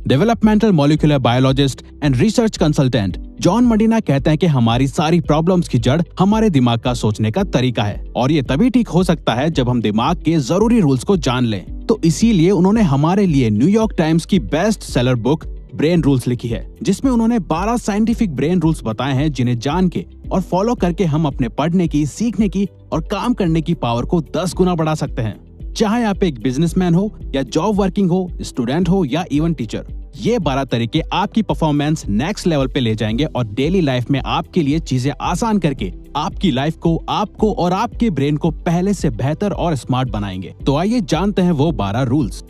Developmental molecular biologist and research consultant John Medina कहते हैं कि हमारी सारी प्रॉब्लम्स की जड़ हमारे दिमाग का सोचने का तरीका है और ये तभी ठीक हो सकता है जब हम दिमाग के जरूरी रूल्स को जान लें। तो इसीलिए उन्होंने हमारे लिए न्यूयॉर्क टाइम्स की best seller book brain rules लिखी है, जिसमें उन्होंने 12 साइंटिफिक ब्रेन रूल्स बताए हैं जिन्हें जान के और फॉलो करके हम अपने पढ़ने की, सीखने की और काम करने की पावर को 10 गुना बढ़ा सकते हैं। चाहे आप एक बिजनेसमैन हो या जॉब वर्किंग हो, स्टूडेंट हो या इवन टीचर, ये 12 तरीके आपकी परफॉर्मेंस नेक्स्ट लेवल पे ले जाएंगे और डेली लाइफ में आपके लिए चीजें आसान करके आपकी लाइफ को, आपको और आपके ब्रेन को पहले से बेहतर और स्मार्ट बनाएंगे। तो आइए जानते हैं वो 12 रूल्स।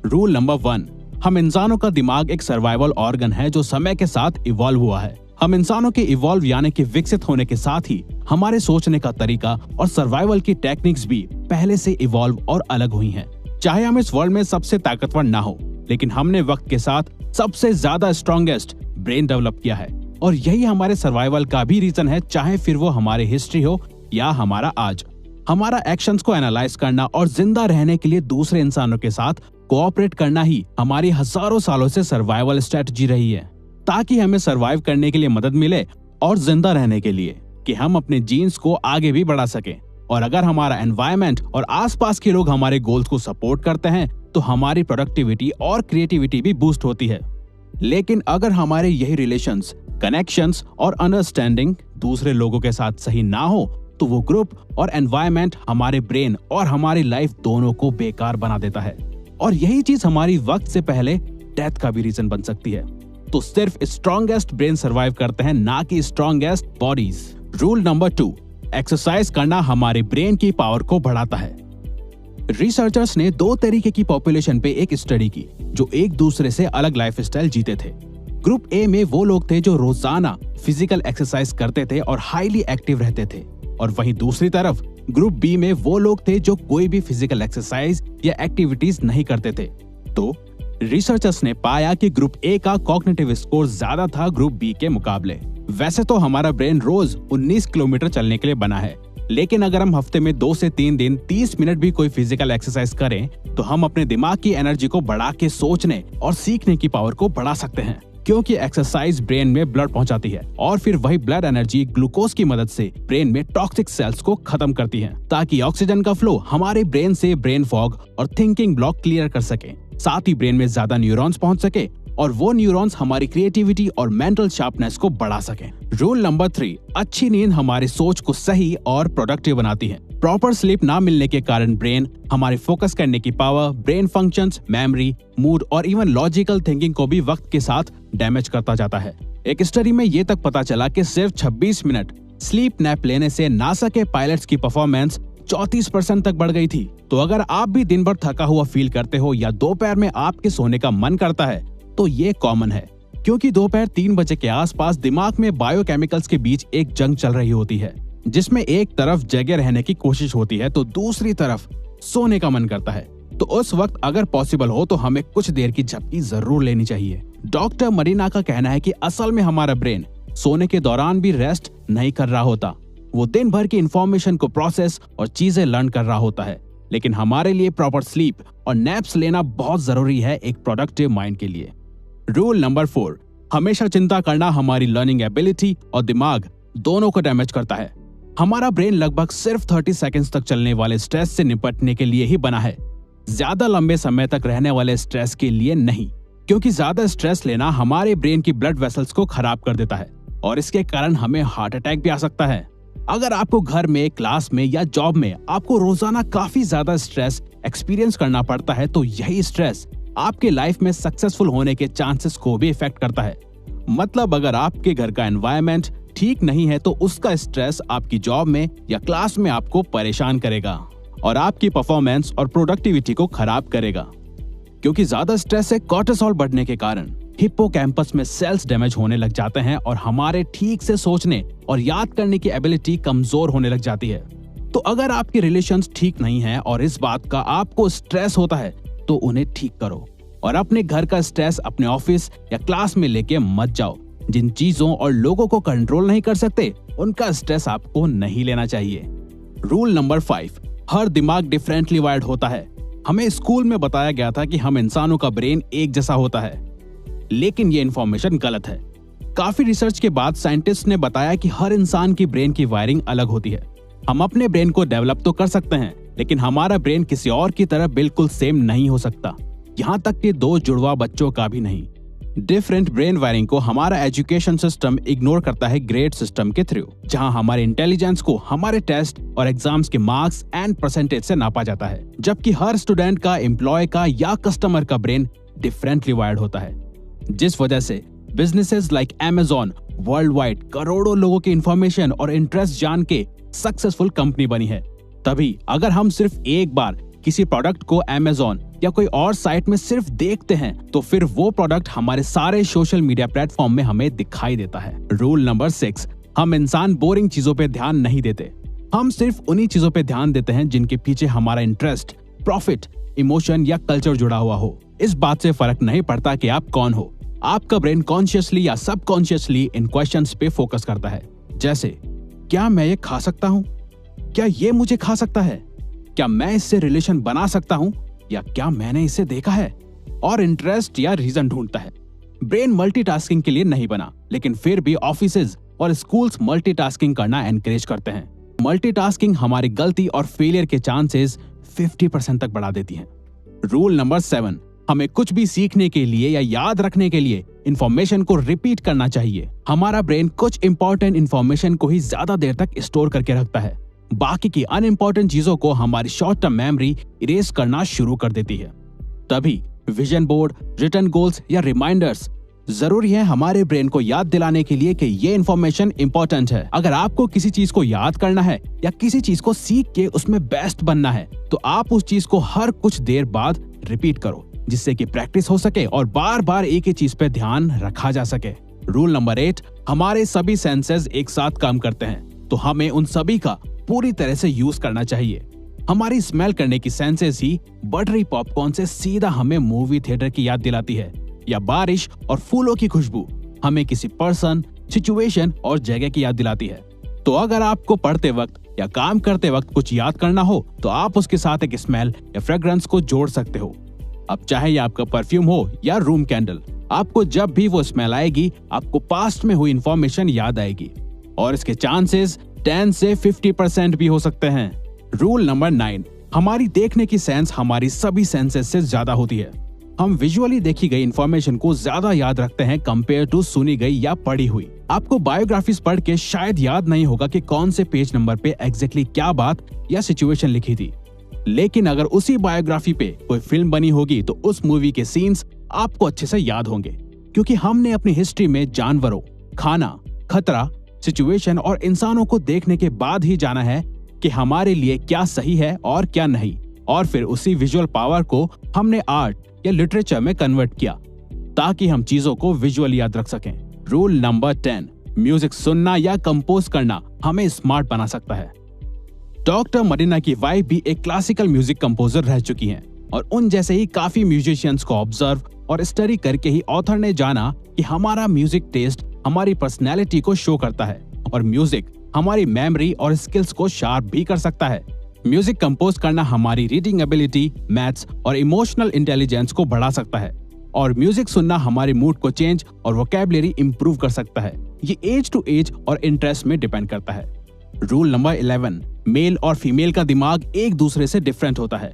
रूल नंबर 1, हम इंसानों का दिमाग एक सर्वाइवल ऑर्गन है जो समय के साथ इवॉल्व हुआ है। हम इंसानों के इवॉल्व यानी कि विकसित होने के साथ ही हमारे सोचने का तरीका और सर्वाइवल की टेक्निक्स भी पहले से इवॉल्व और अलग हुई हैं। चाहे हम इस वर्ल्ड में सबसे ताकतवर ना हो, लेकिन हमने वक्त के साथ सबसे ज्यादा स्ट्रॉन्गेस्ट ब्रेन डेवलप किया है और यही हमारे सर्वाइवल का भी रीजन है, चाहे फिर वो हमारी हिस्ट्री हो या हमारा आज। हमारा एक्शंस को एनालाइज करना और जिंदा रहने के लिए दूसरे इंसानों के साथ कोऑपरेट करना ही हमारी हजारों सालों से सर्वाइवल स्ट्रेटजी रही है, ताकि हमें सर्वाइव करने के लिए मदद मिले और जिंदा रहने के लिए कि हम अपने जीन्स को आगे भी बढ़ा सकें। और अगर हमारा एनवायरनमेंट और आसपास के लोग हमारे गोल्स को सपोर्ट करते हैं तो हमारी प्रोडक्टिविटी और क्रिएटिविटी भी बूस्ट होती है। लेकिन अगर हमारे यही रिलेशंस, कनेक्शंस और अंडरस्टैंडिंग दूसरे लोगों के साथ सही ना हो तो वो ग्रुप और एनवायरनमेंट हमारे ब्रेन और हमारी लाइफ दोनों को बेकार बना देता है और यही चीज हमारी वक्त से पहले डेथ का भी रीजन बन सकती है। तो सिर्फ स्ट्रॉन्गेस्ट ब्रेन सर्वाइव करते हैं, ना कि strongest bodies. Rule number 2, exercise करना हमारे ब्रेन की पावर को बढ़ाता है। रिसर्चर्स ने 2 तरीके की पॉपुलेशन पे एक स्टडी की जो एक दूसरे से अलग लाइफस्टाइल जीते थे। ग्रुप ए में वो लोग थे जो रोजाना फिजिकल एक्सरसाइज करते थे और हाईली एक्टिव रहते थे, और वहीं दूसरी तरफ ग्रुप बी में वो लोग थे जो कोई भी फिजिकल एक्सरसाइज या एक्टिविटीज नहीं करते थे। तो रिसर्चर्स ने पाया कि ग्रुप ए का कॉग्निटिव स्कोर ज्यादा था ग्रुप बी के मुकाबले। वैसे तो हमारा ब्रेन रोज 19 किलोमीटर चलने के लिए बना है, लेकिन अगर हम हफ्ते में 2 से 3 दिन 30 मिनट भी कोई फिजिकल एक्सरसाइज करें तो हम अपने दिमाग की एनर्जी को बढ़ा के सोचने और सीखने की पावर को बढ़ा सकते हैं, क्योंकि एक्सरसाइज ब्रेन में ब्लड पहुंचाती है और फिर वही ब्लड एनर्जी ग्लूकोज की मदद से ब्रेन में टॉक्सिक सेल्स को खत्म करती है, ताकि ऑक्सीजन का फ्लो हमारे ब्रेन से ब्रेन फॉग और थिंकिंग ब्लॉक क्लियर कर सके। साथ ही ब्रेन में ज्यादा न्यूरॉन्स पहुंच सके और वो न्यूरॉन्स हमारी क्रिएटिविटी और मेंटल शार्पनेस को बढ़ा सकें। रूल नंबर 3, अच्छी नींद हमारी सोच को सही और प्रोडक्टिव बनाती है। प्रॉपर स्लीप ना मिलने के कारण ब्रेन हमारी फोकस करने की power, brain functions, memory, mood और इवन लॉजिकल थिंकिंग को भी वक्त के साथ डैमेज करता जाता है। एक स्टडी में ये तक पता चला कि सिर्फ 26 मिनट स्लीप नैप लेने से नासा के पायलट्स की परफॉर्मेंस 34% तक बढ़ गई थी। तो अगर आप भी दिन भर थका हुआ फील करते हो या दोपहर में आपके सोने का मन करता है तो ये कॉमन है, क्योंकि दोपहर 3 बजे के आसपास दिमाग में बायोकेमिकल्स के बीच एक जंग चल रही होती है, जिसमें एक तरफ जगे रहने की कोशिश होती है तो दूसरी तरफ सोने का मन करता है। तो उस वक्त अगर पॉसिबल हो तो हमें कुछ देर की झपकी जरूर लेनी चाहिए। डॉक्टर मरीना का कहना है कि असल में हमारा ब्रेन सोने के दौरान भी रेस्ट नहीं कर रहा होता, वो दिन भर की इंफॉर्मेशन को प्रोसेस और चीजें लर्न कर रहा होता है। लेकिन हमारे लिए प्रॉपर स्लीप और नैप्स लेना बहुत जरूरी है एक प्रोडक्टिव माइंड के लिए। रूल नंबर 4, हमेशा चिंता करना हमारी लर्निंग एबिलिटी और दिमाग दोनों को डैमेज करता है। हमारा ब्रेन लगभग सिर्फ 30 सेकंड्स तक चलने वाले स्ट्रेस से निपटने के लिए ही बना है, ज्यादा लंबे समय तक रहने वाले स्ट्रेस के लिए नहीं, क्योंकि ज्यादा स्ट्रेस लेना हमारे ब्रेन की ब्लड वेसल्स को खराब कर देता है और इसके कारण हमें हार्ट अटैक भी आ सकता है। अगर आपको घर में, क्लास में या जॉब में आपको रोजाना काफी ज्यादा स्ट्रेस एक्सपीरियंस करना पड़ता है तो यही स्ट्रेस आपके लाइफ में सक्सेसफुल होने के चांसेस को भी इफेक्ट करता है। मतलब अगर आपके घर का एनवायरनमेंट ठीक नहीं है तो उसका स्ट्रेस आपकी जॉब में या क्लास में आपको परेशान करेगा और आपकी परफॉर्मेंस और प्रोडक्टिविटी को खराब करेगा, क्योंकि ज्यादा स्ट्रेस से कॉर्टिसोल बढ़ने के कारण हिप्पोकैम्पस में सेल्स डैमेज होने लग जाते हैं और हमारे ठीक से सोचने और याद करने की एबिलिटी कमजोर होने लग जाती है। तो अगर आपके रिलेशंस ठीक नहीं है और इस बात का आपको स्ट्रेस होता है तो उन्हें ठीक करो और अपने घर का स्ट्रेस अपने ऑफिस या क्लास में लेके मत जाओ। जिन चीजों और लोगों को कंट्रोल नहीं कर सकते उनका स्ट्रेस आपको नहीं लेना चाहिए। रूल नंबर 5, हर दिमाग डिफरेंटली वायर्ड होता है। हमें स्कूल में बताया गया था कि हम इंसानों का ब्रेन एक जैसा होता है, लेकिन ये इन्फॉर्मेशन गलत है। काफी रिसर्च के बाद साइंटिस्ट ने बताया कि हर इंसान की ब्रेन की वायरिंग अलग होती है। हम अपने ब्रेन को डेवलप तो कर सकते हैं, लेकिन हमारा ब्रेन किसी और की तरह बिल्कुल सेम नहीं हो सकता, यहाँ तक कि दो जुड़वा बच्चों का भी नहीं। डिफरेंट ब्रेन वायरिंग को हमारा एजुकेशन सिस्टम इग्नोर करता है ग्रेड सिस्टम के थ्रू, जहां हमारे इंटेलिजेंस को हमारे टेस्ट और एग्जाम्स के मार्क्स एंड परसेंटेज से नापा जाता है, जबकि हर स्टूडेंट का, एम्प्लॉय का या कस्टमर का ब्रेन डिफरेंटली वायर्ड होता है। जिस वजह से businesses like Amazon world wide करोड़ों लोगों की इंफॉर्मेशन और इंटरेस्ट जान के सक्सेसफुल कंपनी बनी है। तभी अगर हम सिर्फ एक बार किसी प्रोडक्ट को Amazon या कोई और साइट में सिर्फ देखते हैं, तो फिर वो प्रोडक्ट हमारे सारे सोशल मीडिया प्लेटफॉर्म में हमें दिखाई देता है। रूल नंबर 6, हम इंसान बोरिंग चीजों पे ध्यान नहीं देते। हम सिर्फ उन्हीं चीजों पे ध्यान देते हैं जिनके पीछे हमारा इंटरेस्ट, प्रॉफिट, इमोशन या कल्चर जुड़ा हुआ हो। इस बात से फर्क नहीं पड़ता कि आप कौन हो, आपका ब्रेन कॉन्शियसली या सबकॉन्शियसली इन क्वेश्चंस पे फोकस करता है। जैसे, क्या मैं ये खा सकता हूँ? क्या ये मुझे खा सकता है? क्या मैं इससे रिलेशन बना सकता हूँ, या क्या मैंने इसे देखा है? और इंटरेस्ट या रीजन ढूंढता है। ब्रेन मल्टीटास्किंग के लिए नहीं बना, लेकिन फिर भी ऑफिसेज और स्कूल्स मल्टीटास्किंग करना एनकरेज करते हैं। मल्टीटास्किंग हमारी गलती और फेलियर के चांसेस 50% तक बढ़ा देती है। रूल नंबर 7, हमें कुछ भी सीखने के लिए या याद रखने के लिए इंफॉर्मेशन को रिपीट करना चाहिए। हमारा ब्रेन कुछ इंपॉर्टेंट इंफॉर्मेशन को ही ज्यादा देर तक स्टोर करके रखता है, बाकी की अनइम्पोर्टेंट चीजों को हमारी शॉर्ट टर्म मेमोरी इरेज करना शुरू कर देती है। तभी विजन बोर्ड, रिटन गोल्स या रिमाइंडर्स जरूरी है हमारे ब्रेन को याद दिलाने के लिए कि ये इन्फॉर्मेशन इंपॉर्टेंट है। अगर आपको किसी चीज को याद करना है या किसी चीज को सीख के उसमें बेस्ट बनना है, तो आप उस चीज को हर कुछ देर बाद रिपीट करो, जिससे कि प्रैक्टिस हो सके और बार बार एक ही चीज पे ध्यान रखा जा सके। रूल नंबर 8, हमारे सभी सेंसेस एक साथ काम करते हैं, तो हमें उन सभी का पूरी तरह से यूज करना चाहिए। हमारी स्मेल करने की सेंसेस ही बटरी पॉपकॉर्न से सीधा हमें मूवी थिएटर की याद दिलाती है, या बारिश और फूलों की खुशबू हमें किसी पर्सन, सिचुएशन और जगह की याद दिलाती है। तो अगर आपको पढ़ते वक्त या काम करते वक्त कुछ याद करना हो, तो आप उसके साथ एक स्मेल या फ्रेग्रेंस को जोड़ सकते हो। अब चाहे ये आपका परफ्यूम हो या रूम कैंडल, आपको जब भी वो स्मेल आएगी, आपको पास्ट में हुई इंफॉर्मेशन याद आएगी, और इसके चांसेस 10 से 50% भी हो सकते हैं। रूल नंबर 9, हमारी देखने की सेंस हमारी सभी सेंसेस से ज्यादा होती है। हम विजुअली देखी गई इंफॉर्मेशन को ज्यादा याद रखते हैं कंपेयर टू सुनी गई या पढ़ी हुई। आपको बायोग्राफीज पढ़ के शायद याद नहीं होगा कि कौन से पेज नंबर पे एग्जैक्टली क्या बात या सिचुएशन लिखी थी, लेकिन अगर उसी बायोग्राफी पे कोई फिल्म बनी होगी तो उस मूवी के सीन्स आपको अच्छे से याद होंगे, क्योंकि हमने अपनी हिस्ट्री में जानवरों, खाना, खतरा, सिचुएशन और इंसानों को देखने के बाद ही जाना है कि हमारे लिए क्या सही है और क्या नहीं, और फिर उसी विजुअल पावर को हमने आर्ट या लिटरेचर में कन्वर्ट किया ताकि हम चीजों को विजुअली याद रख सकें। रूल नंबर 10, म्यूजिक सुनना या कंपोज करना हमें स्मार्ट बना सकता है। डॉक्टर मरीना की वाइफ भी एक क्लासिकल म्यूजिक कंपोजर रह चुकी हैं, और उन जैसे ही काफी म्यूजिशियंस को ऑब्जर्व और स्टडी करके ही ऑथर ने जाना कि हमारा म्यूजिक टेस्ट हमारी पर्सनैलिटी को शो करता है, और म्यूजिक हमारी मेमोरी और स्किल्स को शार्प भी कर सकता है। म्यूजिक कंपोज करना हमारी रीडिंग एबिलिटी, मैथ्स और इमोशनल इंटेलिजेंस को बढ़ा सकता है, और म्यूजिक सुनना हमारे मूड को चेंज और वोकैबुलरी इंप्रूव कर सकता है। ये एज टू एज और इंटरेस्ट में डिपेंड करता है। रूल नंबर 11, मेल और फीमेल का दिमाग एक दूसरे से डिफरेंट होता है।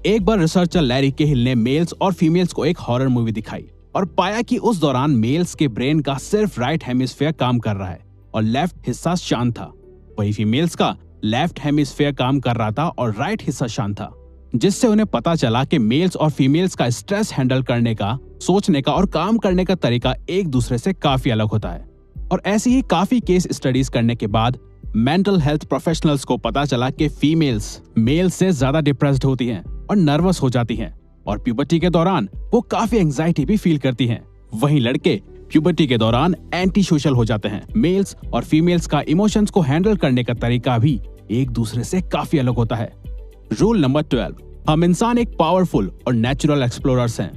एक बार रिसर्चर लैरी केहिल ने मेल्स और फीमेल्स को एक हॉरर मूवी दिखाई और पाया कि उस दौरान मेल्स के ब्रेन का सिर्फ राइट हेमिस्फीयर काम कर रहा है और लेफ्ट हिस्सा शांत था, वही फीमेल्स का लेफ्ट हेमिस्फीयर काम कर रहा था और राइट हिस्सा शांत था, जिससे उन्हें पता चला कि मेल्स और फीमेल्स का स्ट्रेस हैंडल करने का, सोचने का और काम करने का तरीका एक दूसरे से काफी अलग होता है। और ऐसी ही काफी केस स्टडीज करने के बाद मेंटल हेल्थ प्रोफेशनल्स को पता चला कि फीमेल्स मेल से ज्यादा डिप्रेस्ड होती हैं और नर्वस हो जाती हैं, और प्यूबर्टी के दौरान वो काफी एंजाइटी भी फील करती हैं। वहीं लड़के प्यूबर्टी के दौरान एंटी सोशल हो जाते हैं। मेल्स और फीमेल्स का इमोशंस को हैंडल करने का तरीका भी एक दूसरे से काफी अलग होता है। रूल नंबर 12, हम इंसान एक पावरफुल और नेचुरल एक्सप्लोरर्स हैं।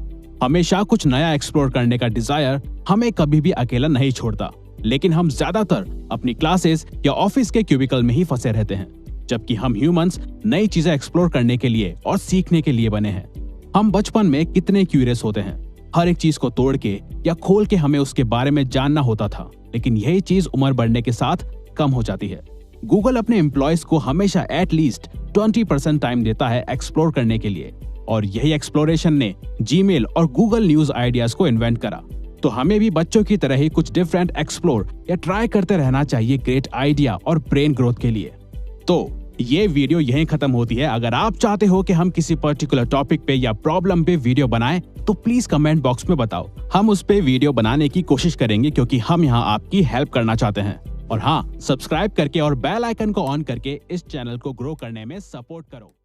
हमेशा कुछ नया एक्सप्लोर करने का डिजायर हमें कभी भी अकेला नहीं छोड़ता, लेकिन हम ज्यादातर अपनी क्लासेस या ऑफिस के क्यूबिकल में ही फंसे रहते हैं, जबकि हम ह्यूमंस नई चीजें एक्सप्लोर करने के लिए और सीखने के लिए बने हैं। हम बचपन में कितने क्यूरियस होते हैं, हर एक चीज को तोड़ के या खोल के हमें उसके बारे में जानना होता था, लेकिन यही चीज उम्र बढ़ने के साथ कम हो जाती है। गूगल अपने एम्प्लॉयज को हमेशा एटलीस्ट 20% टाइम देता है एक्सप्लोर करने के लिए, और यही एक्सप्लोरेशन ने जीमेल और गूगल न्यूज आइडियाज को इन्वेंट करा। तो हमें भी बच्चों की तरह ही कुछ डिफरेंट एक्सप्लोर या ट्राई करते रहना चाहिए ग्रेट आइडिया और ब्रेन ग्रोथ के लिए। तो ये वीडियो यहीं खत्म होती है। अगर आप चाहते हो कि हम किसी पर्टिकुलर टॉपिक पे या प्रॉब्लम पे वीडियो बनाएं, तो प्लीज कमेंट बॉक्स में बताओ। हम उस पे वीडियो बनाने की कोशिश करेंगे, क्योंकि हम यहाँ आपकी हेल्प करना चाहते हैं। और हाँ, सब्सक्राइब करके और बेल आइकन को ऑन करके इस चैनल को ग्रो करने में सपोर्ट करो।